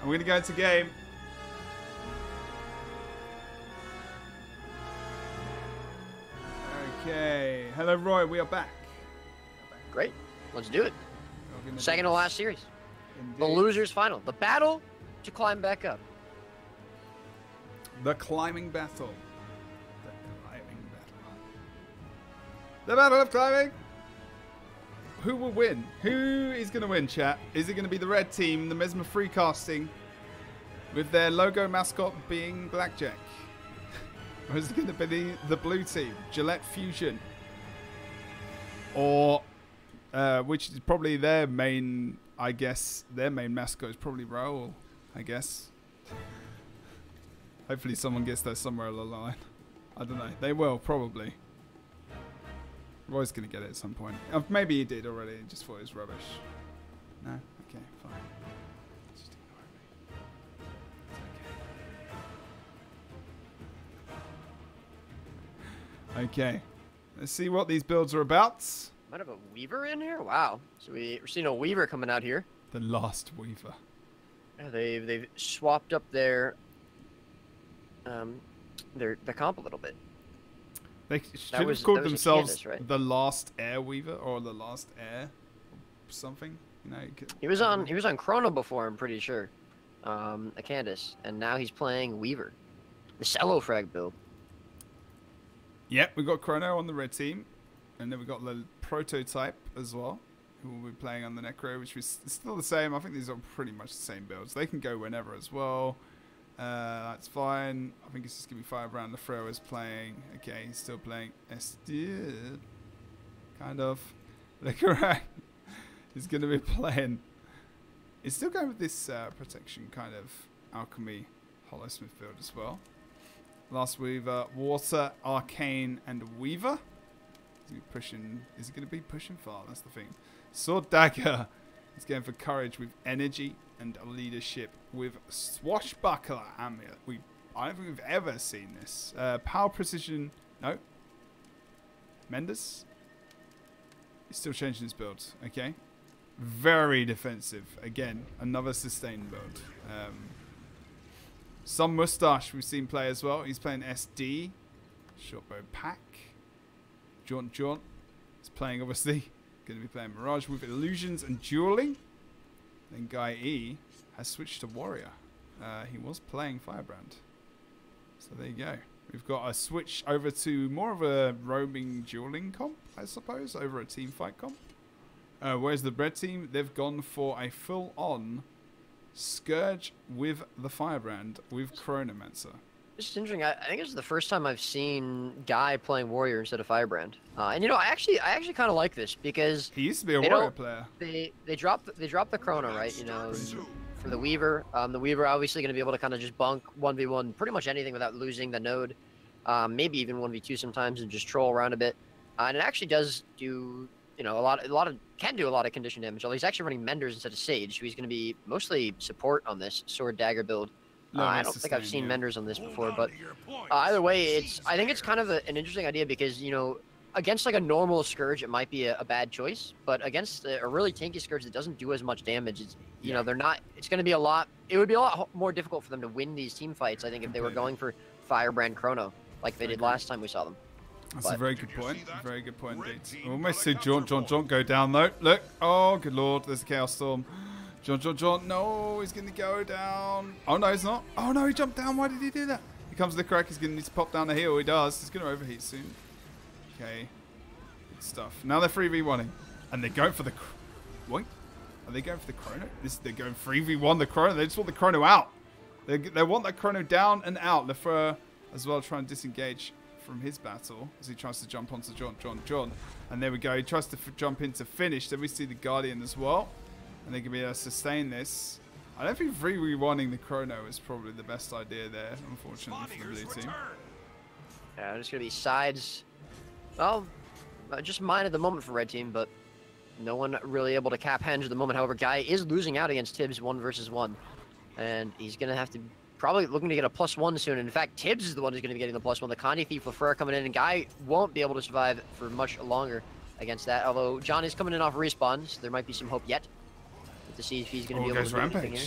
I'm going to go into game. Okay. Hello, Roy. We are back. Great. Let's do it. Second to last series. Indeed. The losers final. The battle to climb back up. The climbing battle. The climbing battle. The battle of climbing. Who will win? Who is going to win, chat? Is it going to be the red team, the Mesmer Free casting, with their logo mascot being Blackjack? Or is it going to be the blue team, Gillette Fusion? Or, which is probably their main, I guess, their main mascot is probably Raoul, I guess. Hopefully someone gets that somewhere along the line. I don't know. They will, probably. Roy's going to get it at some point. Maybe he did already and just thought it was rubbish. No? Okay, fine. Just ignore me. It's okay. Okay. Let's see what these builds are about. Might have a Weaver in here? Wow. So we're seeing a Weaver coming out here. The last Weaver. Yeah, they've swapped up their comp a little bit. They should have called themselves Candace, right? the Last Air Weaver or the Last Air something. You know, he was on Chrono before, I'm pretty sure. A Candace, and now he's playing Weaver, the Cello Frag build. Yep, we got Chrono on the red team, and then we got the Prototype as well, who will be playing on the Necro, which is still the same. I think these are pretty much the same builds. They can go whenever as well. That's fine. I think it's just going to be Firebrand. Lefrero is playing. Okay, he's still playing SD. Kind of. Correct. He's going to be playing. He's still going with this protection kind of alchemy Hollowsmith build as well. Last Weaver, Water, Arcane, and Weaver. Is he going to be pushing far? That's the thing. Sword Dagger. He's going for courage with energy and leadership with Swashbuckler Amulet. I don't think we've ever seen this. Power Precision. No. Mendes. He's still changing his build. Okay. Very defensive. Again, another sustained build. Some Mustache we've seen play as well. He's playing SD. Shortbow Pack. Jaunt. He's playing, obviously. Going to be playing Mirage with Illusions and Dueling. Then Guy E has switched to Warrior. He was playing Firebrand. So there you go. We've got a switch over to more of a roaming dueling comp, I suppose, over a team fight comp. Whereas the red team, they've gone for a full-on Scourge with the Firebrand with Chronomancer. This is interesting. I think it's the first time I've seen Guy playing Warrior instead of Firebrand. And you know, I actually kind of like this because he used to be a Warrior player. They dropped the Chrono, right? You know, for the Weaver. The Weaver obviously going to be able to kind of just bunk 1v1 pretty much anything without losing the node. Maybe even 1v2 sometimes and just troll around a bit. And it actually does do, you know, can do a lot of condition damage. Although he's actually running Menders instead of Sage, so he's going to be mostly support on this Sword Dagger build. I don't think I've seen Menders on this before, but either way, I think it's kind of an interesting idea because, you know, against like a normal Scourge, it might be a bad choice, but against a really tanky Scourge that doesn't do as much damage, it's, you know, it's going to be it would be a lot more difficult for them to win these team fights, I think, if they were going for Firebrand Chrono, like they did last time we saw them. That's a very good point. Very good point indeed. Almost see Jaunt go down though. Look. Oh, good lord. There's a Chaos Storm. Jaunt. No, he's going to go down. Oh, no, he's not. Oh, no, he jumped down. Why did he do that? He comes to the crack. He's going to need to pop down the hill. He does. He's going to overheat soon. Okay. Good stuff. Now they're 3v1ing. And they're going for the... What? Are they going for the Chrono? They're going 3v1 the Chrono. They just want the Chrono out. They want that Chrono down and out. Lefreur as well trying to disengage from his battle as he tries to jump onto Jaunt. And there we go. He tries to jump in to finish. Then we see the Guardian as well. And they can be able to sustain this. I don't think 3v1ing the Chrono is probably the best idea there, unfortunately, for the blue team. Yeah, there's going to be sides. Well, just mine at the moment for red team, but no one really able to cap Henge at the moment. However, Guy is losing out against Tibbs 1 versus 1. And he's going to have to probably looking to get a +1 soon. And in fact, Tibbs is the one who's going to be getting the +1. The Conde Thief, Lefreur coming in, and Guy won't be able to survive for much longer against that. Although John is coming in off respawns, there might be some hope yet to see if he's going to be able to do anything here.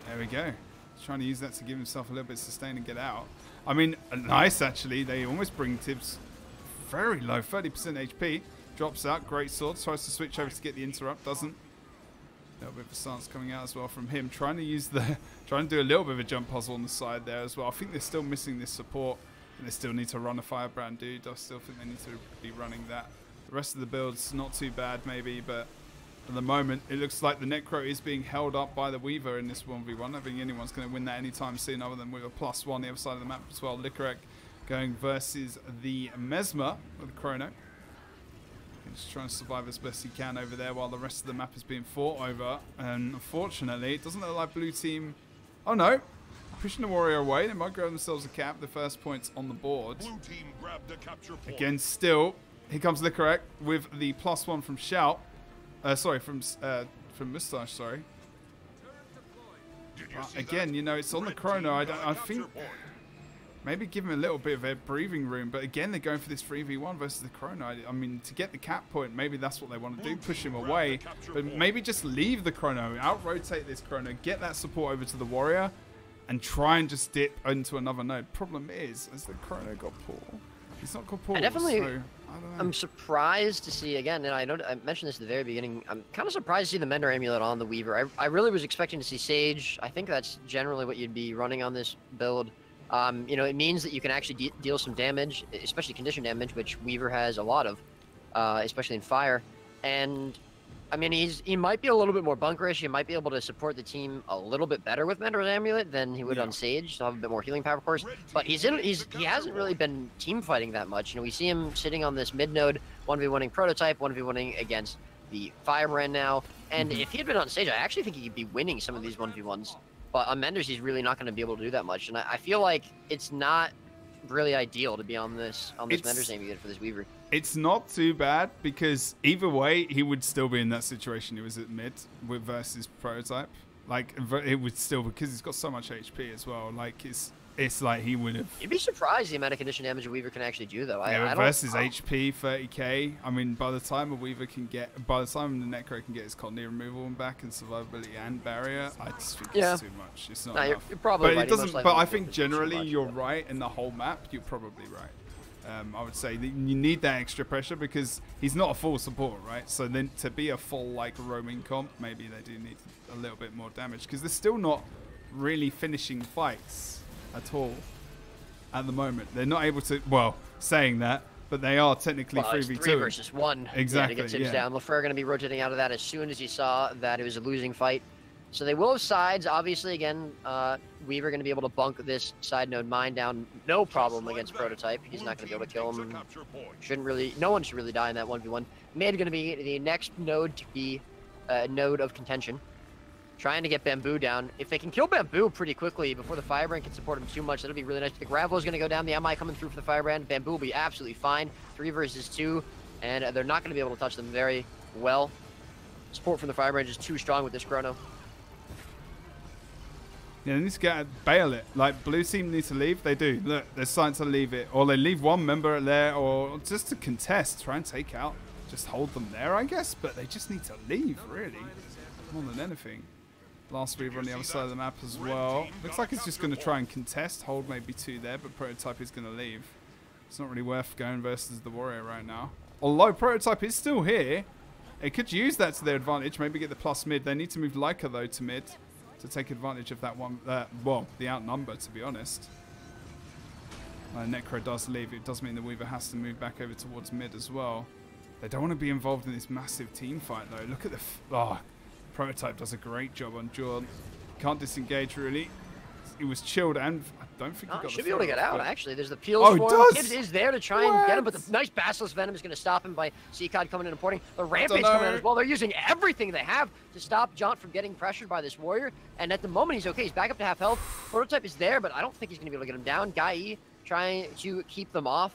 There we go. He's trying to use that to give himself a little bit of sustain and get out. I mean, nice actually. They almost bring Tibbs very low, 30% HP. Drops out, great sword. Tries to switch over to get the interrupt, doesn't. A little bit of a stance coming out as well from him. Trying to do a little bit of a jump puzzle on the side there as well. I think they're still missing this support. And they still need to run a Firebrand dude. I still think they need to be running that. The rest of the build's not too bad maybe, but at the moment it looks like the Necro is being held up by the Weaver in this 1v1. I don't think anyone's going to win that anytime soon other than with a +1 the other side of the map as well. Likorek going versus the Mesmer with Chrono. He's trying to survive as best he can over there while the rest of the map is being fought over. And unfortunately, it doesn't look like blue team... Oh no! Pushing the Warrior away. They might grab themselves a cap. The first points on the board. Blue team grabbed the capture point. Again, still, here comes Likorek with the +1 from Shout. Sorry, from Moustache, sorry. Again, you know, it's on the Chrono. I think maybe give him a little bit of a breathing room. But again, they're going for this 3v1 versus the Chrono. I mean, to get the cap point, maybe that's what they want to do. Push him away. But maybe just leave the Chrono. Out-rotate this Chrono. Get that support over to the Warrior. And try and just dip into another node. Problem is, has the Chrono got pull? He's not got pull. I'm surprised to see, again, and I mentioned this at the very beginning, I'm kind of surprised to see the Mender Amulet on the Weaver. I really was expecting to see Sage. I think that's generally what you'd be running on this build. You know, it means that you can actually deal some damage, especially condition damage, which Weaver has a lot of, especially in fire. And I mean, he might be a little bit more bunkerish. He might be able to support the team a little bit better with Mender's Amulet than he would on Sage. So have a bit more healing power, of course. But he hasn't really been team fighting that much. You know, we see him sitting on this mid node, 1v1ing Prototype, 1v1ing against the Firebrand now. And if he had been on Sage, I actually think he could be winning some of these 1v1s. But on Menders, he's really not going to be able to do that much. And I feel like it's not really ideal to be on this Menders Amulet for this Weaver. It's not too bad because either way, he would still be in that situation. He was at mid with versus Prototype. Like, it would still, because he's got so much HP as well. Like, it's like he would have... You'd be surprised the amount of condition damage a Weaver can actually do, though. Yeah, versus HP, 30k. I mean, by the time the Necro can get his colony removal back and survivability and barrier, I just think it's too much. It's not enough. You're probably but right. It doesn't. But I think generally you're right in the whole map. You're probably right. I would say that you need that extra pressure because he's not a full support, right? So then to be a full like roaming comp, maybe they do need a little bit more damage because they're still not really finishing fights at all at the moment. They're not able to, well, saying that, but they are technically 3v2. 3 versus 1. Exactly. To get Tibbs down. LaFleur going to be rotating out of that as soon as he saw that it was a losing fight. So they will have sides. Obviously, again, Weaver going to be able to bunk this side node mine down no problem against Prototype. He's not going to be able to kill him. No one should really die in that 1v1. Mid going to be the next node to be a node of contention. Trying to get Bamboo down. If they can kill Bamboo pretty quickly before the Firebrand can support him too much, that'll be really nice. The Gravel is going to go down. The MI coming through for the Firebrand. Bamboo will be absolutely fine. 3 versus 2, and they're not going to be able to touch them very well. Support from the Firebrand is too strong with this Chrono. Yeah, they need to get bail it. Like, blue team needs to leave. They do. Look, they're starting to leave it. Or they leave one member there, or just to contest, try and take out. Just hold them there, I guess. But they just need to leave, really. More than anything. Last Weaver on the other side of the map as well. Looks like it's just going to try and contest. Hold maybe 2 there, but Prototype is going to leave. It's not really worth going versus the Warrior right now. Although Prototype is still here, they could use that to their advantage. Maybe get the plus mid. They need to move Leica, though, to mid to take advantage of that one. Well, the outnumber, to be honest. Necro does leave. It does mean the Weaver has to move back over towards mid as well. They don't want to be involved in this massive team fight, though. Look at the... Prototype does a great job on Jordan. Can't disengage, really. He was chilled, and I don't think he got should be able to get out, actually. There's the peels for him. Tibbs is there to try and get him, but the nice Basilisk Venom is going to stop him by Seacod coming in and porting. The Rampage coming in as well. They're using everything they have to stop Jaunt from getting pressured by this Warrior, and at the moment, he's okay. He's back up to half health. Prototype is there, but I don't think he's going to be able to get him down. Guy E trying to keep them off,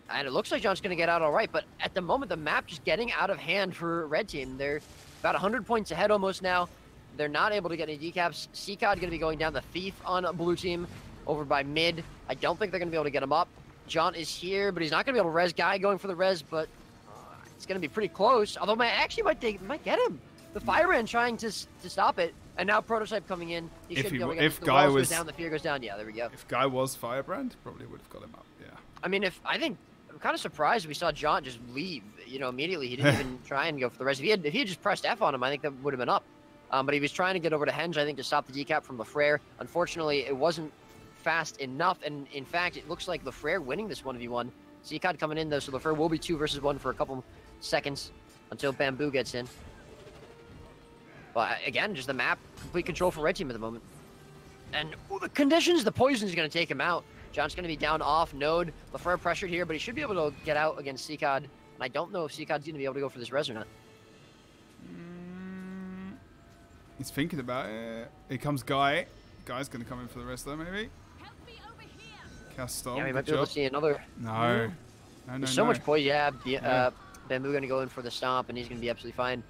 and it looks like Jaunt's going to get out all right, but at the moment, the map just getting out of hand for Red Team. They're about 100 points ahead almost now. They're not able to get any decaps. Seacod going to be going down the Thief on blue team over by mid. I don't think they're going to be able to get him up. Jaunt is here, but he's not going to be able to res. Guy going for the res, but it's going to be pretty close. Although actually might get him. The Firebrand trying to stop it. And now Prototype coming in. He should be able to get if the Guy walls was goes down, the fear goes down. Yeah, there we go. If Guy was Firebrand, probably would have got him up. Yeah. I mean, I think I'm kind of surprised we saw John just leave. You know, immediately he didn't even try and go for the rest. If he had just pressed F on him, I think that would have been up. But he was trying to get over to Henge, I think, to stop the decap from Lafrere. Unfortunately, it wasn't fast enough, and in fact, it looks like Lafrere winning this 1v1. Seacod coming in though, so Lafrere will be 2 versus 1 for a couple seconds until Bamboo gets in. But again, just the map, complete control for Red Team at the moment. And the conditions, the poison's going to take him out. John's going to be down off node. Lafrere pressured here, but he should be able to get out against Seacod. And I don't know if Seacod's going to be able to go for this res or not. He's thinking about it. Here comes Guy. Guy's going to come in for the rest though, maybe. Castor. Yeah, we might be able to see another. No. There's so much poison. Yeah, Bamboo going to go in for the stomp, and he's going to be absolutely fine.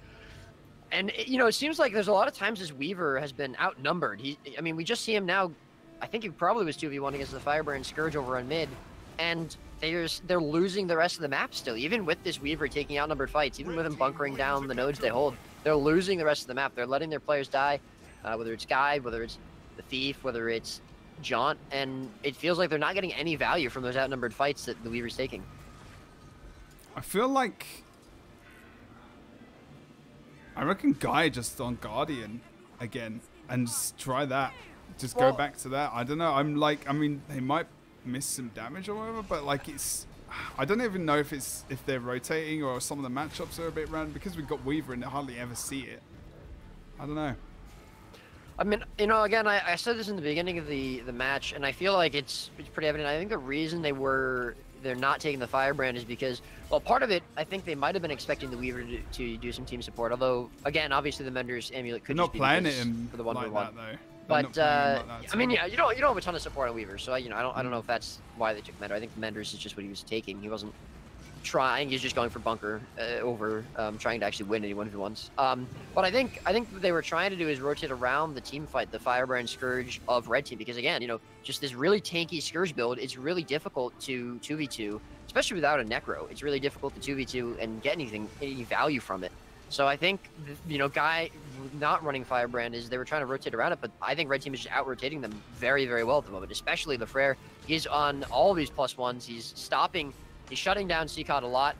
And, you know, it seems like there's a lot of times this Weaver has been outnumbered. I mean, we just see him now. I think he probably was 2v1 against the Firebrand Scourge over on mid. And they're losing the rest of the map still. Even with this Weaver taking outnumbered fights, even with him bunkering down the nodes they hold, they're losing the rest of the map. They're letting their players die, whether it's Guy, whether it's the Thief, whether it's Jaunt. And it feels like they're not getting any value from those outnumbered fights that the Weaver's taking. I feel like... I reckon Guy just on Guardian again and just try that. Just go back to that. I don't know. I mean, they might miss some damage or whatever, but like I don't even know if they're rotating or some of the matchups are a bit random because we've got Weaver and hardly ever see it. I don't know. I mean, you know, again, I said this in the beginning of the match, and I feel like it's pretty evident. I think the reason they're not taking the Firebrand is because, well, part of it, I think they might have been expecting the Weaver to do some team support. Although, again, obviously the Mender's amulet could just be playing it for the 1v1. Like that, though. But I mean, yeah, you don't have a ton of support on Weaver, so I don't know if that's why they took Mender. I think the Mender's is just what he was taking. He wasn't trying. He's just going for bunker over trying to actually win any 1v1s. But I think what they were trying to do is rotate around the team fight, the Firebrand Scourge of Red Team, because again, you know, just this really tanky Scourge build, it's really difficult to 2v2, especially without a Necro. It's really difficult to 2v2 and get any value from it. So I think, you know, Guy not running Firebrand is they were trying to rotate around it, but I think Red Team is just out-rotating them very, very well at the moment, especially Lafrere. He's on all of these +1s. He's shutting down Seacod a lot,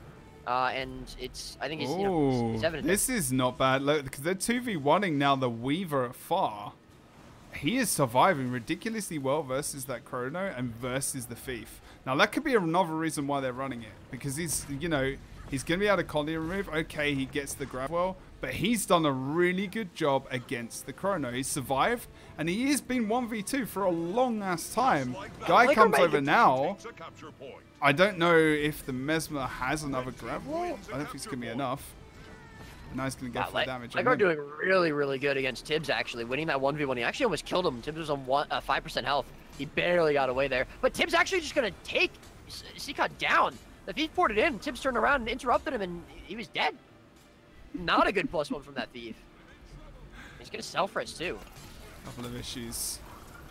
and I think it's evident. This is not bad. Look, because they're 2v1ing now the Weaver at far. He is surviving ridiculously well versus that Chrono and versus the Thief. Now, that could be another reason why they're running it, because he's, you know, he's going to be able to collier remove. Okay, he gets the grab well, but he's done a really good job against the Chrono. He's survived, and he has been 1v2 for a long-ass time. Guy comes over now. I don't know if the Mesmer has another grab wall. I don't think it's going to be enough. Now he's going to go for damage. Like, are doing really, really good against Tibbs, actually. Winning that 1v1. He actually almost killed him. Tibbs was on 5% health. He barely got away there. But Tibbs actually just going to take Seacod down. The Thief poured it in. Tibbs turned around and interrupted him, and he was dead. Not a good +1 from that Thief. He's going to self-res, too. Couple of issues.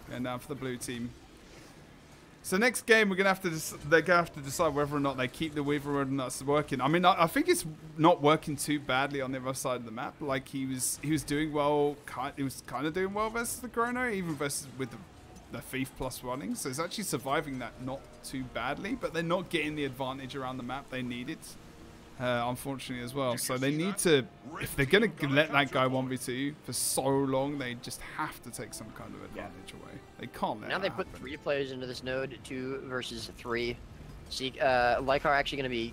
Going down for the blue team. So next game, they're gonna have to decide whether or not they keep the Weaver and that's working. I mean, I think it's not working too badly on the other side of the map. Like he was doing well. He was kind of doing well versus the Chrono, even versus with the Thief +1ing. So it's actually surviving that not too badly. But they're not getting the advantage around the map they needed, unfortunately as well. So they need to, if they're gonna let that guy 1v2 for so long, they just have to take some kind of advantage away. They can't let now they put 3 players into this node, 2 versus 3. Lycar actually going to be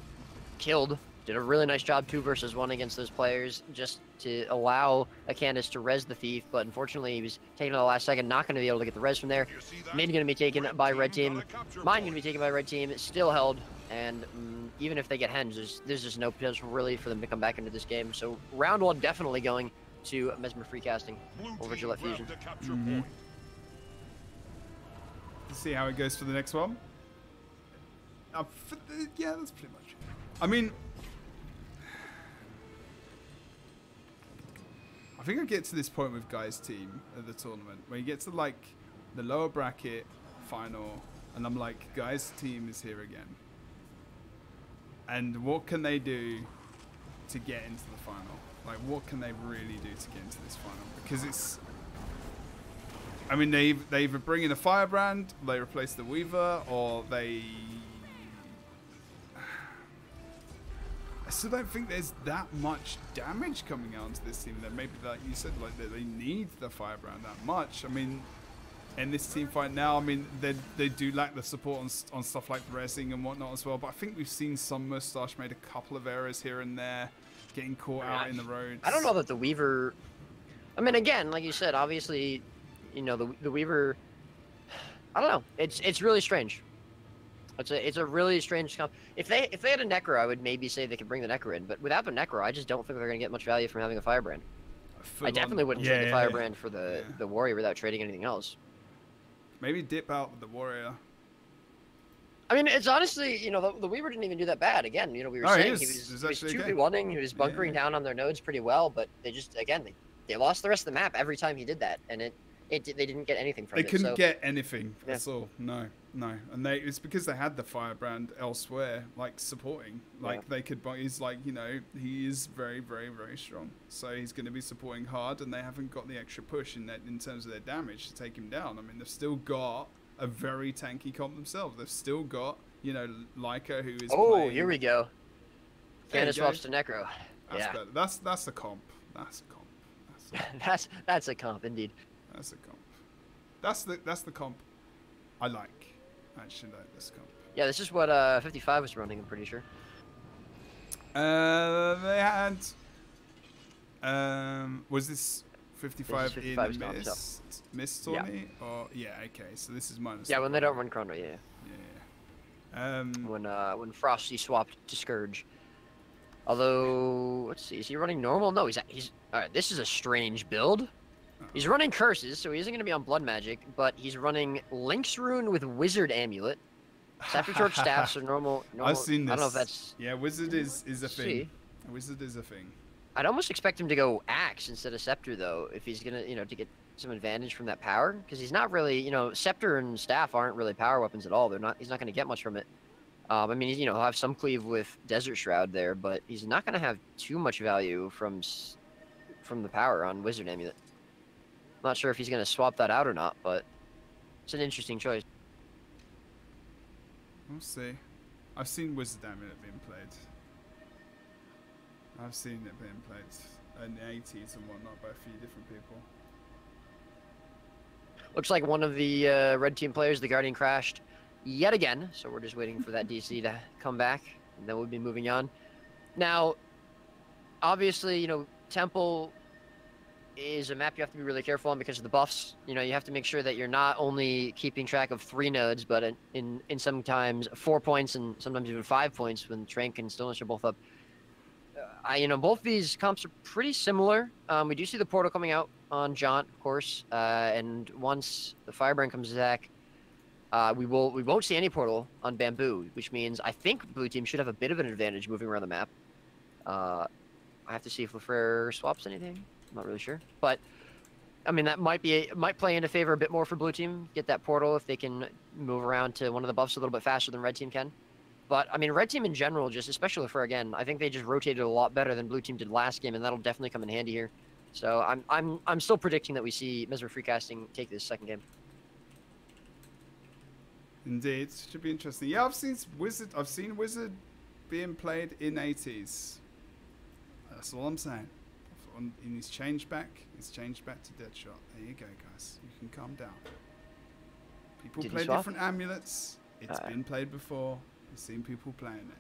killed. Did a really nice job 2 versus 1 against those players just to allow a Candace to res the Thief, but unfortunately he was taken at the last second, not going to be able to get the res from there. Mid going to be taken by Red Team. Mine going to be taken by Red Team. It's still held, and even if they get Henge, there's just no potential really for them to come back into this game. So round 1 definitely going to Mesmer free casting over Gillette Fusion. See how it goes for the next one. Yeah, that's pretty much it. I mean, I think I get to this point with Guy's team at the tournament where you get to like the lower bracket final, and I'm like, Guy's team is here again. And what can they do to get into the final? Like, what can they really do to get into this final? Because I mean, they either bring in a Firebrand, they replace the Weaver, or they... I still don't think there's that much damage coming out into this team. That maybe, like you said, like they need the Firebrand that much. I mean, in this team fight now, I mean, they do lack the support on stuff like resing and whatnot as well. But I think we've seen some Mustache made a couple of errors here and there, getting caught out in the roads. I don't know that the Weaver... I mean, again, like you said, obviously, you know, the Weaver... I don't know. It's really strange. It's a really strange comp. If they had a Necro, I would maybe say they could bring the Necro in. But without the Necro, I just don't think they're going to get much value from having a Firebrand. I definitely wouldn't trade the Firebrand for the Warrior without trading anything else. Maybe dip out with the Warrior. I mean, it's honestly, you know, the Weaver didn't even do that bad. Again, you know, we were saying he was 2v1ing, he was bunkering down on their nodes pretty well, but they just, again, they lost the rest of the map every time he did that, and they didn't get anything from it. They couldn't get anything. That's all. No. And it's because they had the Firebrand elsewhere, like supporting. Like they could, he's like, you know, he is very, very, very strong. So he's going to be supporting hard, and they haven't got the extra push in terms of their damage to take him down. I mean, they've still got a very tanky comp themselves. They've still got, you know, Leica, who is playing. Here we go. Canada swaps to Necro. That's better. That's a comp. That's a comp. That's a comp indeed. That's a comp. That's the comp I like. I actually like this comp. Yeah, this is what 55 was running, I'm pretty sure. They had was this 55 in Mist tourney? Yeah. Or okay, so this is minus. Yeah, when they don't run Chrono, yeah. Yeah. When Frosty swapped to Scourge. Although, let's see, is he running normal? No, he's all right. This is a strange build. He's running Curses, so he isn't going to be on Blood Magic, but he's running Lynx Rune with Wizard Amulet. Scepter Torch Staff, so normal. I've seen this. I don't know if that's... Yeah, Wizard is a thing. Wizard is a thing. I'd almost expect him to go Axe instead of Scepter, though, if he's going to, you know, to get some advantage from that power. Because he's not really, you know, Scepter and Staff aren't really power weapons at all. He's not going to get much from it. I mean, you know, he'll have some cleave with Desert Shroud there, but he's not going to have too much value from the power on Wizard Amulet. Not sure if he's going to swap that out or not, but it's an interesting choice. We'll see. I've seen Wizard Amulet being played. I've seen it being played in the 80s and whatnot by a few different people. Looks like one of the red team players, the Guardian, crashed yet again. So we're just waiting for that DC to come back, and then we'll be moving on. Now, obviously, you know, Temple is a map you have to be really careful on because of the buffs. You know, you have to make sure that you're not only keeping track of 3 nodes, but in sometimes 4 points and sometimes even 5 points when Trank and Stillness are both up. You know, both these comps are pretty similar. We do see the portal coming out on Jaunt, of course, and once the Firebrand comes back, we won't see any portal on Bamboo, which means I think Blue Team should have a bit of an advantage moving around the map. I have to see if Lefrere swaps anything. I'm not really sure, but I mean that might play into favor a bit more for Blue Team. Get that portal if they can move around to one of the buffs a little bit faster than Red Team can. But I mean, Red Team in general, just especially for again, I think they just rotated a lot better than Blue Team did last game, and that'll definitely come in handy here. So I'm still predicting that we see Mesmer Freecasting take this second game. Indeed, should be interesting. Yeah, I've seen Wizard being played in 80s. That's all I'm saying. In his change back to Deadshot. There you go, guys. You can calm down. People play different amulets. It's been played before. I've seen people playing it.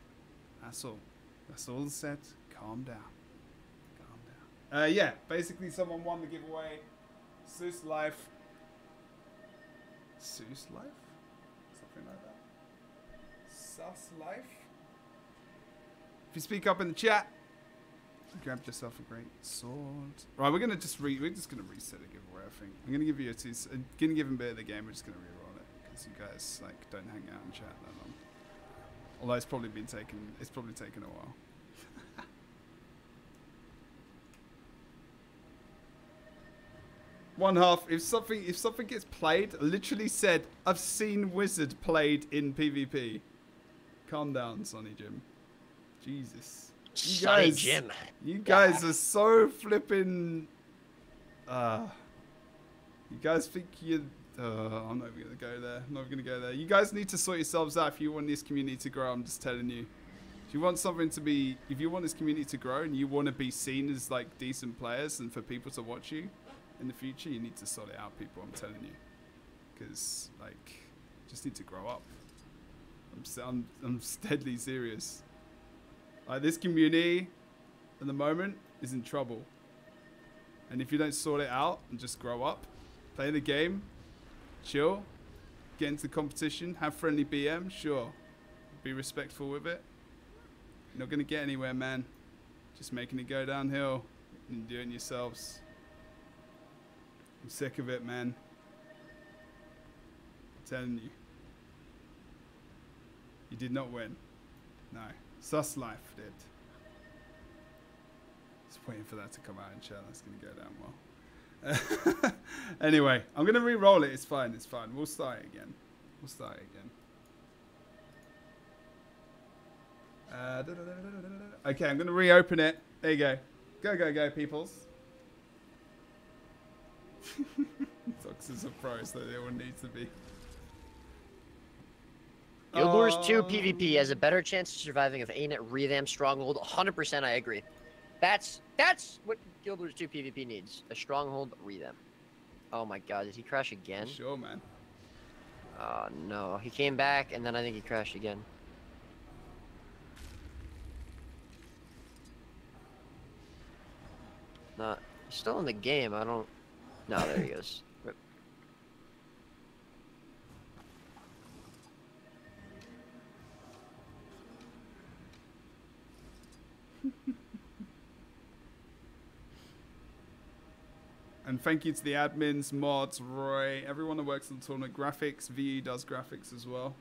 That's all. That's all said. Calm down. Calm down. Yeah, basically someone won the giveaway. Seuss Life. Seuss Life? Something like that. Sus Life? If you speak up in the chat, grab yourself a great sword. Right, we're gonna just reset the giveaway. I think I'm gonna give you gonna give him a bit of the game. We're just gonna reroll it because you guys like don't hang out in chat that long. Although it's probably taken a while. One half. If something gets played, literally said, I've seen Wizard played in PvP. Calm down, Sonny Jim. Jesus. You guys are so flipping. You guys think you... I'm not even going to go there. I'm not going to go there. You guys need to sort yourselves out if you want this community to grow. I'm just telling you. If you want something to be... If you want this community to grow and you want to be seen as, like, decent players and for people to watch you in the future, you need to sort it out, people. I'm telling you. Because, like, just need to grow up. I'm deadly serious. Like, this community at the moment is in trouble. And if you don't sort it out and just grow up, play the game, chill, get into competition, have friendly BM, sure. Be respectful with it. You're not going to get anywhere, man. Just making it go downhill and doing it yourselves. I'm sick of it, man. I'm telling you. You did not win. No. Sus Life did. Just waiting for that to come out in chat. That's going to go down well. Anyway, I'm going to re-roll it. It's fine. It's fine. We'll start it again. We'll start it again. Okay, I'm going to reopen it. There you go. Go, go, go, peoples. Toxins are pros that they all need to be. Guild Wars 2 PvP has a better chance of surviving if ANET revamp Stronghold. 100% I agree. That's what Guild Wars 2 PvP needs. A Stronghold revamp. Oh my god, did he crash again? Sure, man. Oh no, he came back and then I think he crashed again. Not he's still in the game. I don't. No, there he goes. Rip. And thank you to the admins, mods, Roy, everyone who works on the tournament. Graphics, VE does graphics as well.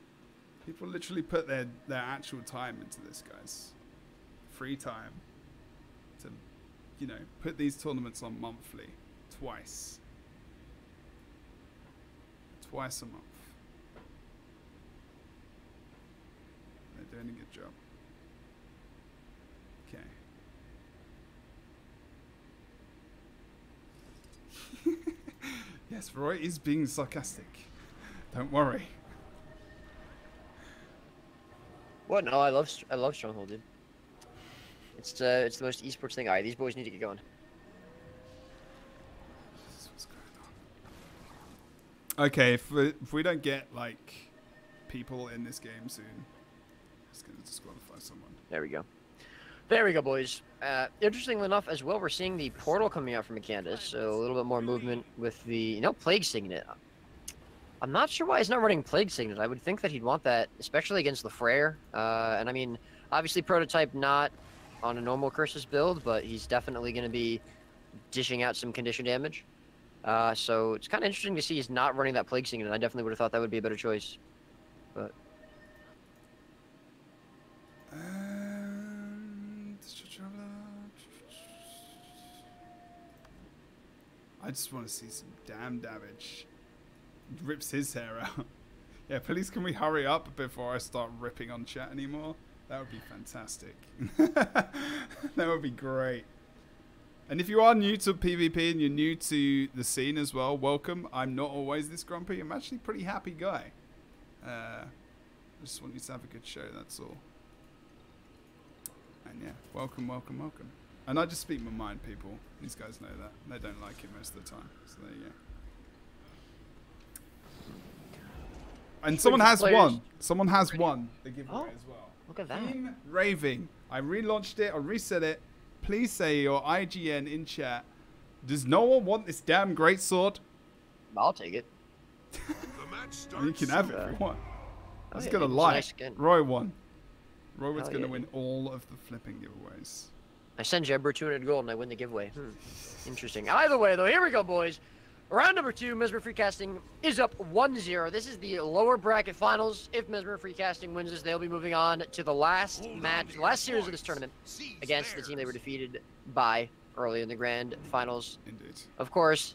People literally put their actual time into this, guys. Free time. To, you know, put these tournaments on monthly. Twice. Twice a month. They're doing a good job. Okay. Yes, Roy is being sarcastic. Don't worry. What? No, I love Stronghold, dude. It's the most esports thing. Alright, these boys need to get going. What's going on? Okay, if we don't get like people in this game soon, I'm just gonna disqualify someone. There we go. There we go, boys. Interestingly enough, as well, we're seeing the portal coming out from Candace, so a little bit more movement with the, Plague Signet. I'm not sure why he's not running Plague Signet. I would think that he'd want that, especially against the Frere. And I mean, obviously Prototype not on a normal Curses build, but he's definitely going to be dishing out some condition damage. So it's kind of interesting to see he's not running that Plague Signet. I definitely would have thought that would be a better choice. But... I just want to see some damn damage. Rips his hair out. Yeah, please can we hurry up before I start ripping on chat anymore? That would be fantastic. That would be great. And if you are new to PvP and you're new to the scene as well, welcome. I'm not always this grumpy. I'm actually a pretty happy guy. I just want you to have a good show, that's all. And yeah, welcome, welcome, welcome. And I just speak my mind, people. These guys know that. They don't like it most of the time. So there you go. And someone has won. Someone has won the giveaway as well. Look at that. Team Raving. I relaunched it. I reset it. Please say your IGN in chat. Does no one want this damn great sword? I'll take it. You can have it if you want. I was gonna it's lie. nice skin. Roy won. Roy was gonna yeah. win all of the flipping giveaways. I send Jebro 200 gold and I win the giveaway. Interesting. Either way, though, here we go, boys. Round number 2, Mesmer Freecasting is up 1-0. This is the lower bracket finals. If Mesmer Freecasting wins this, they'll be moving on to the last match, the last series of this tournament against the team they were defeated by early in the grand finals. Indeed. Of course,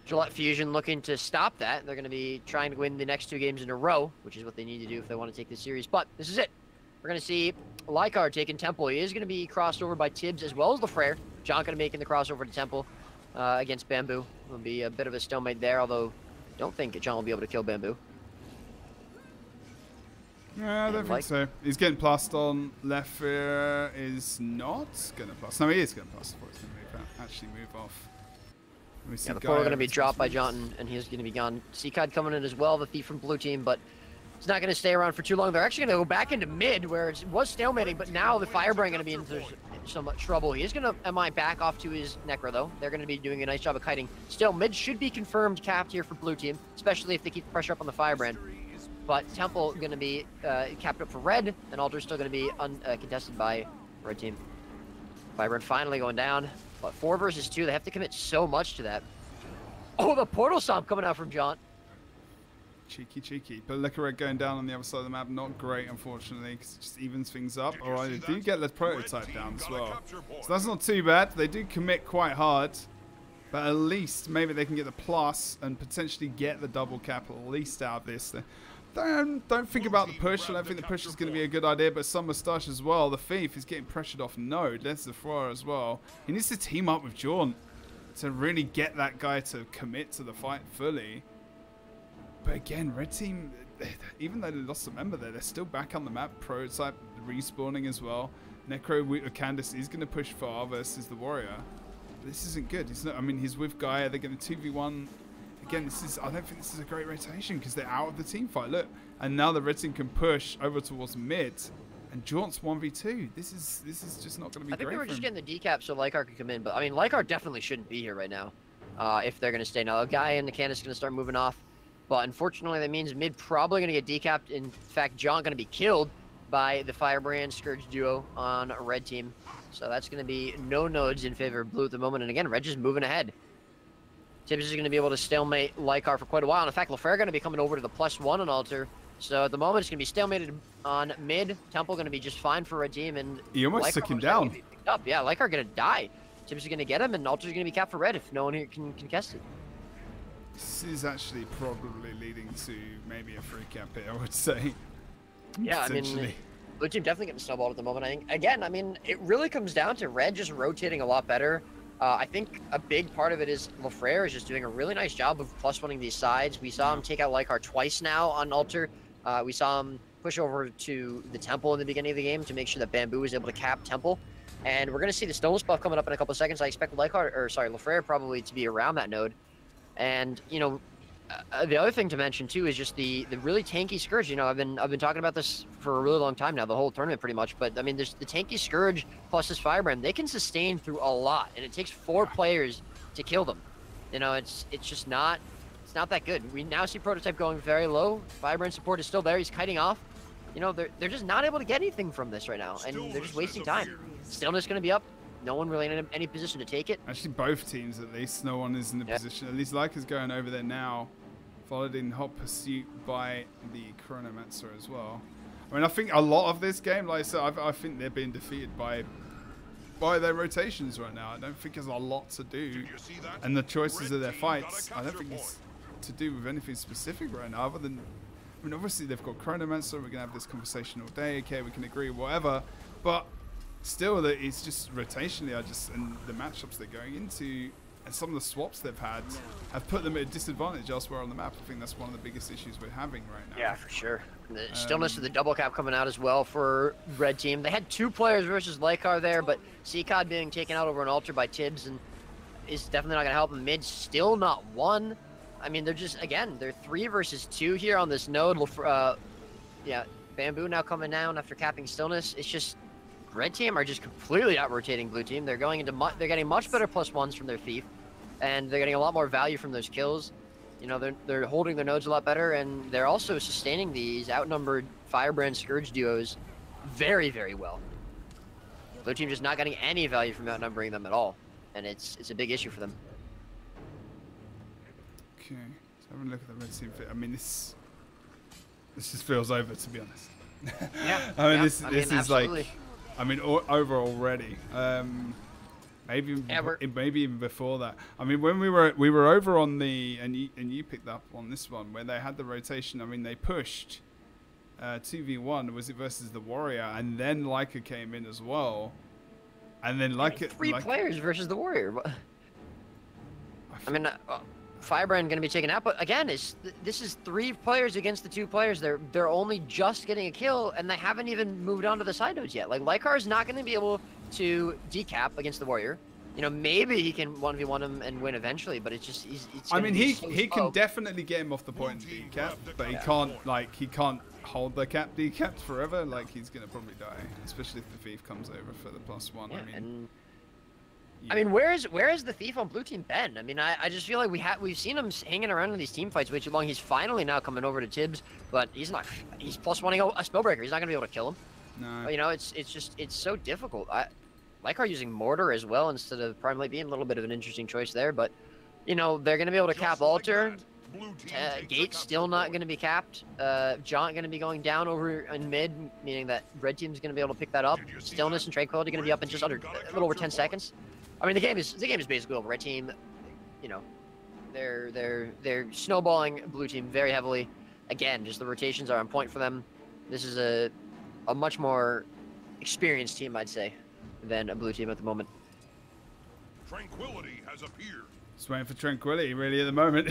Gillette Fusion looking to stop that. They're going to be trying to win the next 2 games in a row, which is what they need to do if they want to take this series. But this is it. We're going to see Lycar taking Temple. He is going to be crossed over by Tibbs as well as the Frere. John going to making the crossover to Temple. against Bamboo. It'll be a bit of a stalemate there, although don't think John will be able to kill Bamboo. Yeah, I don't think so. He's getting plussed on. Leffer is not going to plus. No, he is going to plus before he's going to move out. Actually move off. Yeah, the portal going to be dropped by Johnton, and he's going to be gone. Seacod coming in as well, the thief from blue team, but it's not going to stay around for too long. They're actually going to go back into mid, where it was stalemating, but now the Firebrand going to be into some trouble. He is going to MI back off to his Necro, though. They're going to be doing a nice job of kiting. Still, mid should be confirmed capped here for blue team, especially if they keep the pressure up on the Firebrand. But Temple going to be capped up for red, and Altar's still going to be contested by red team. Firebrand finally going down, but 4 versus 2, they have to commit so much to that. Oh, the portal stomp coming out from John. Cheeky, cheeky. But look at red going down on the other side of the map. Not great, unfortunately, because it just evens things up. Alright, they do get the prototype down as well. So that's not too bad. They do commit quite hard. But at least maybe they can get the plus and potentially get the double cap at least out of this. Don't think about the push. I don't think the push is going to be a good idea, but some Moustache as well. The Thief is getting pressured off Node. There's the thrower as well. He needs to team up with Jaunt to really get that guy to commit to the fight fully. But again, red team, even though they lost a member there, they're still back on the map. Prototype respawning as well. Necro with Candace is going to push far versus the Warrior. But this isn't good. It's not, I mean, he's with Gaia. They're going to 2v1. Again, I don't think this is a great rotation because they're out of the team fight. Look, and now the red team can push over towards mid, and Jaunt's 1v2. This is just not going to be great. I think they were just getting the decap so Lycar could come in, but I mean, Lycar definitely shouldn't be here right now if they're going to stay. Now, the guy and the Candace is going to start moving off, but unfortunately, that means mid probably going to get decapped. In fact, John going to be killed by the Firebrand Scourge duo on a red team. So that's going to be no nodes in favor of blue at the moment. And again, red just moving ahead. Tibbs is going to be able to stalemate Lycar for quite a while. And in fact, Lefraire going to be coming over to the +1 on Altar. So at the moment, it's going to be stalemated on mid. Temple going to be just fine for red team. And he almost took him down. Up. Yeah, Lycar going to die. Tibbs is going to get him, and Altar's going to be capped for red if no one here can contest it. This is actually probably leading to maybe a free cap here, I would say. Yeah, I mean, blue team definitely getting snowballed at the moment. I think, again, I mean, it really comes down to red just rotating a lot better. I think a big part of it is Lefraire is just doing a really nice job of +1ing these sides. We saw him take out Lycar twice now on Altar. We saw him push over to the Temple in the beginning of the game to make sure that Bamboo was able to cap Temple. And we're going to see the Stones buff coming up in a couple of seconds. I expect Lefraire probably to be around that node. And, you know, the other thing to mention too is just the really tanky Scourge. You know, I've been talking about this for a really long time now, the whole tournament pretty much. But I mean, there's the tanky Scourge plus this Firebrand. They can sustain through a lot, and it takes 4 players to kill them. You know, it's just not that good. We now see Prototype going very low. Firebrand support is still there. He's kiting off. You know, they're just not able to get anything from this right now, and they're just wasting time. Stillness going to be up. No one really in any position to take it. Actually, both teams at least. No one is in the position. At least Lyca's going over there now. Followed in hot pursuit by the Chronomancer as well. I mean, I think a lot of this game, like I said, I think they're being defeated by their rotations right now. I don't think there's a lot to do. And the choices of their fights, I don't think it's to do with anything specific right now, other than, I mean, obviously they've got Chronomancer. We're going to have this conversation all day. Okay, we can agree, whatever. But still, it's just rotationally, and the matchups they're going into, and some of the swaps they've had have put them at a disadvantage elsewhere on the map. I think that's one of the biggest issues we're having right now. Yeah, for sure. The stillness of the double cap coming out as well for red team. They had 2 players versus Lycar there, but Seacod being taken out over an Altar by Tibbs and is definitely not going to help them. Mid still not won. I mean, they're just, again, they're 3 versus 2 here on this node. Yeah, Bamboo now coming down after capping stillness. It's just red team are just completely out rotating blue team. They're going into they're getting much better +1s from their thief, and they're getting a lot more value from those kills. You know, they're holding their nodes a lot better, and they're also sustaining these outnumbered Firebrand Scourge duos very, very well. Blue team just not getting any value from outnumbering them at all, and it's a big issue for them. Okay, so having a look at the red team fit. I mean, this just feels over, to be honest. Yeah. I mean, yeah, this is absolutely. like, I mean, over already. Maybe even before that. I mean, when we were over on the, and you picked up on this one where they had the rotation. I mean, they pushed 2v1. Was it versus the Warrior, and then Lyca came in as well, and then Lyca 3 players versus the Warrior. I mean, Firebrand going to be taken out, but again, this is 3 players against the 2 players. They're only just getting a kill, and they haven't even moved on to the side nodes yet. Like, Lycar is not going to be able to decap against the Warrior. You know, maybe he can 1v1 him and win eventually, but it's just, I mean, he can definitely get him off the point and decap, but he can't hold the cap decapped forever. Like, he's going to probably die, especially if the Thief comes over for the +1. Yeah, I mean, where is the Thief on blue team been? I mean, I just feel like we've seen him hanging around in these team fights way too long. He's finally now coming over to Tibbs, but he's +1ing a Spellbreaker. He's not gonna be able to kill him. No. But, you know, it's so difficult. Lycar using Mortar as well instead of Prime Light being a little bit of an interesting choice there, but you know, they're gonna be able to cap Altar. Gate's still not going to be capped. Jaunt going to be going down over in mid, meaning that red team's going to be able to pick that up. Stillness and Tranquility going to be up in just under a little over 10 seconds. I mean, the game is basically over. Red team, you know, they're snowballing blue team very heavily. Again, just the rotations are on point for them. This is a much more experienced team, I'd say, than a blue team at the moment. Tranquility has appeared. Just waiting for Tranquility, really, at the moment,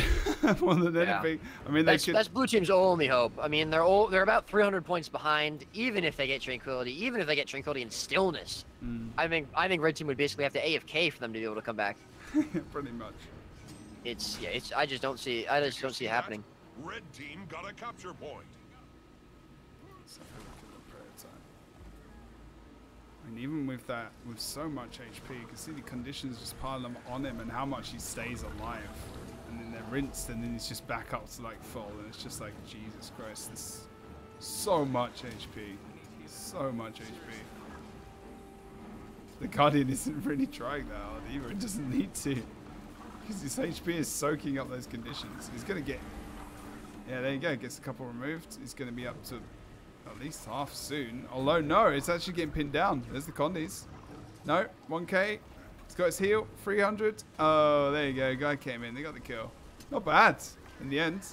more than anything. I mean, that's blue team's only hope. I mean, they're about 300 points behind, even if they get Tranquility, even if they get Tranquility and Stillness. I think red team would basically have to AFK for them to be able to come back. Pretty much. I just don't see it happening. Red team got a capture point. Let's have a look at the prototype. And even with so much HP, you can see the conditions just pile them on him and how much he stays alive. And then they're rinsed, and then he's just back up to like full, and it's just like, Jesus Christ, there's so much HP. So much HP. The Guardian isn't really trying that hard either, it doesn't need to. Because his HP is soaking up those conditions. He's going to get... Yeah, there you go, gets a couple removed. He's going to be up to at least half soon. Although, no, it's actually getting pinned down. There's the Condis. No, 1k. He's got his heal, 300. Oh, there you go. Guy came in. They got the kill. Not bad in the end.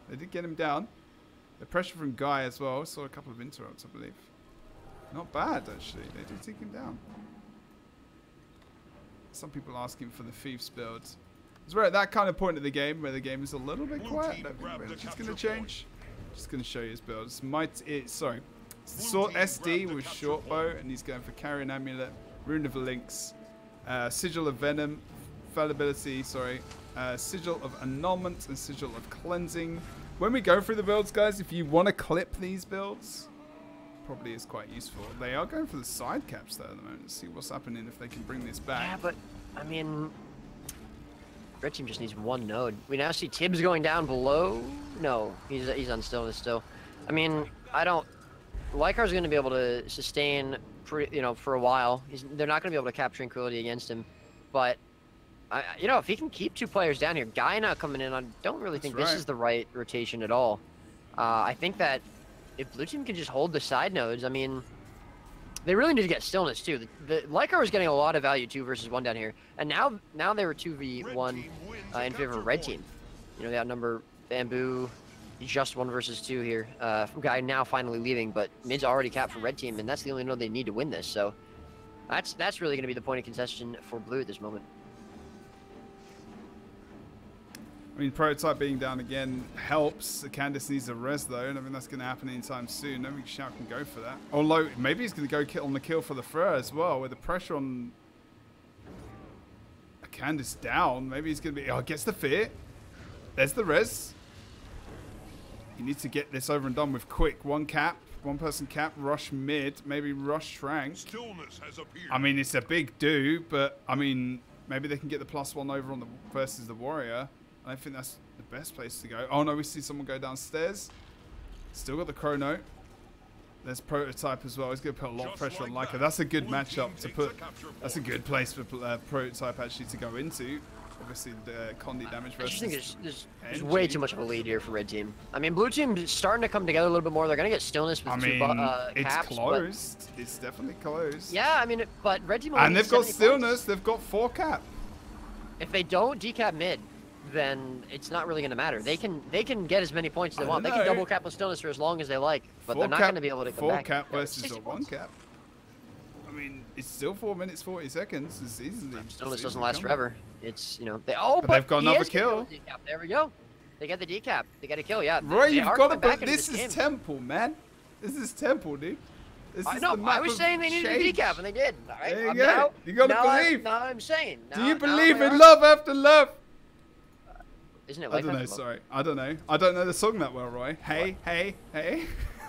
They did get him down. The pressure from Guy as well. Saw a couple of interrupts, I believe. Not bad, actually. They did take him down. Some people asking for the Thieves build. Because we're at that kind of point of the game where the game is a little bit quiet. It's going to change. Just going to show you his build. Sorry. Sword SD with short bow, and he's going for Carrion Amulet, Rune of Lynx, Sigil of Venom, Fallibility, Sigil of Annulment, and Sigil of Cleansing. When we go through the builds, guys, if you want to clip these builds, probably is quite useful. They are going for the side caps though at the moment. Let's see what's happening if they can bring this back. Yeah, but I mean, red team just needs one node. We now see Tibbs going down below. No, he's on Stillness still. I mean, Lycar's going to be able to sustain, for a while. They're not going to be able to cap Tranquility against him, but if he can keep 2 players down here, Guy not coming in, I don't really think this is the right rotation at all. I think that if blue team can just hold the side nodes, I mean, they really need to get Stillness too. The Lycar was getting a lot of value 2 versus 1 down here, and now they were 2v1 in favor of red team. They outnumber Bamboo, just 1 versus 2 here. Guy now finally leaving, but mid's already capped for red team, and that's the only node they need to win this. So that's really going to be the point of contention for blue at this moment. I mean, prototype being down again helps. Candace needs a res though, and I mean that's going to happen anytime soon. I think Shout can go for that. Although maybe he's going to go on the kill for the Fleur as well, with the pressure on Candace down. Maybe he's going to be. Oh, gets the fear. There's the res. He needs to get this over and done with quick. 1 cap, 1 person cap, rush mid, maybe rush Shrank. Stillness has appeared. I mean, it's a big do, but I mean, maybe they can get the +1 over on the versus the Warrior. I think that's the best place to go. Oh no, we see someone go downstairs. Still got the Chrono. There's Prototype as well. He's going to put a lot of pressure on Lyca. That's a good matchup to put. That's a good place for Prototype actually to go into. Obviously, the Condi damage versus. I just think there's way too much of a lead here for red team. I mean, blue team's starting to come together a little bit more. They're going to get Stillness with 2 caps. It's closed. It's definitely closed. Yeah, I mean, but red team. And they've got Stillness. They've got 4 cap. If they don't decap mid, then it's not really going to matter. They can get as many points as they want. They can double cap with Stillness for as long as they like, but they're not going to be able to come back. 4 cap versus a 1 cap. mean, it's still 4 minutes 40 seconds. It's easily. Stillness doesn't last coming. forever. It's, you know, But they've got he another is gonna kill. go with the decap. There we go. They get the decap. They get a kill. Yeah. Roy, they you've are got to. coming back But into this is game. Temple, man. This is Temple, dude. This I is know. the map I was of saying they needed change. a decap, and they did. All right. There you I'm go. now, You gotta now believe. Now I'm saying. Do now- you now believe they in are- love after love? Isn't it? I Life don't know. After Love? Sorry, I don't know. I don't know the song that well, Roy. Hey, hey, hey.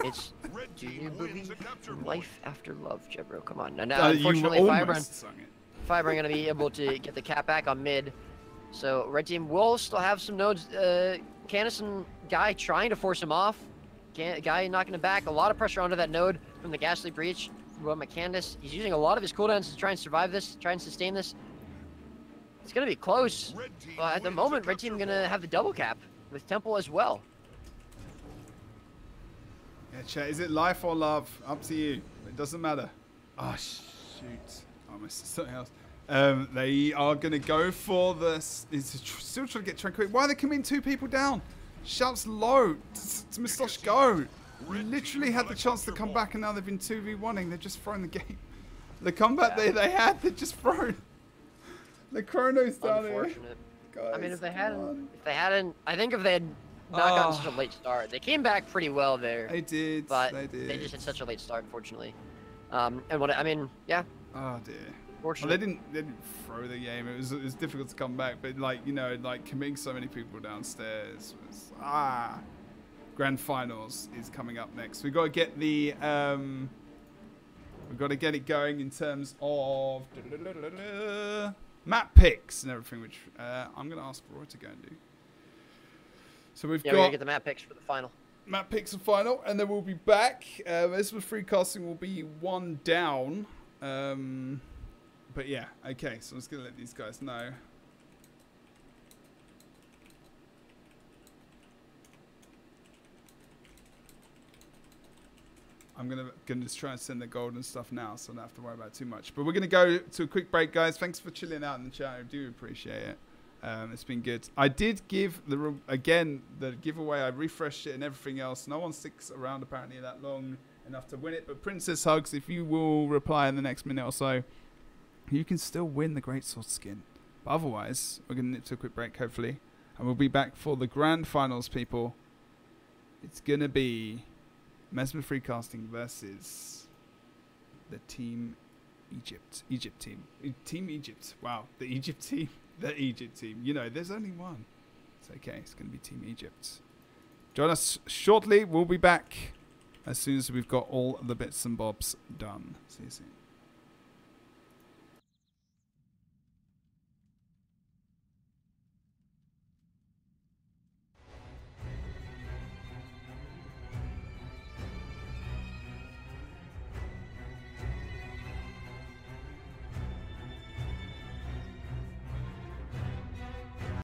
It's Red Do team you wins believe a capture in point. life after love, Jebro? Come on. Now, You unfortunately, almost sung it. Fiber going to be able to get the cap back on mid. So red team will still have some nodes. Candace and Guy trying to force him off. Guy knocking him back. A lot of pressure onto that node from the Ghastly Breach. From Candace. He's using a lot of his cooldowns to try and survive this, try and sustain this. It's going to be close. Red team But at the wins moment, a red team capture going to point. have the double cap with Temple as well. Yeah, chat. Is it life or love? Up to you. It doesn't matter. Oh shoot! I missed something else. They are gonna go for the. Still trying to get Tranquil. Why are they coming 2 people down? Shouts low. To Moustache go. We literally had the chance to come back, and now they've been 2v1ing. They've just thrown the game. The comeback they had, they've just thrown. The Chrono's down here. Unfortunate. Guys, I mean, if they come hadn't, I think if they had not gotten such a late start, they came back pretty well there. on. They did. But they did. they just had such a late start, unfortunately. And what I mean, yeah, Oh dear. Well, fortunately. they didn't throw the game. It was difficult to come back, but like, you know, like committing so many people downstairs was grand finals is coming up next. We've got to get the we've got to get it going in terms of map picks and everything, which I'm going to ask Roy to go and do. So we've Yeah, we're gonna got get the map picks for the final. map picks and final, and then we'll be back. This was free casting will be 1 down. But yeah, okay, so I'm just gonna let these guys know. I'm gonna just try and send the gold and stuff now, so I don't have to worry about it too much. But we're gonna go to a quick break, guys. Thanks for chilling out in the chat. I do appreciate it. It's been good. I did give the giveaway. I refreshed it and everything else. No one sticks around apparently that long enough to win it. But Princess Hugs, if you will reply in the next minute or so, you can still win the Greatsword skin. But otherwise, we're gonna nip to a quick break, hopefully, and we'll be back for the grand finals, people. It's gonna be Mesmer Freecasting versus the Team Egypt. Team Egypt. Wow, the Egypt team. The Egypt team. You know, there's only one. It's okay. It's going to be Team Egypt. Join us shortly. We'll be back as soon as we've got all the bits and bobs done. See you soon.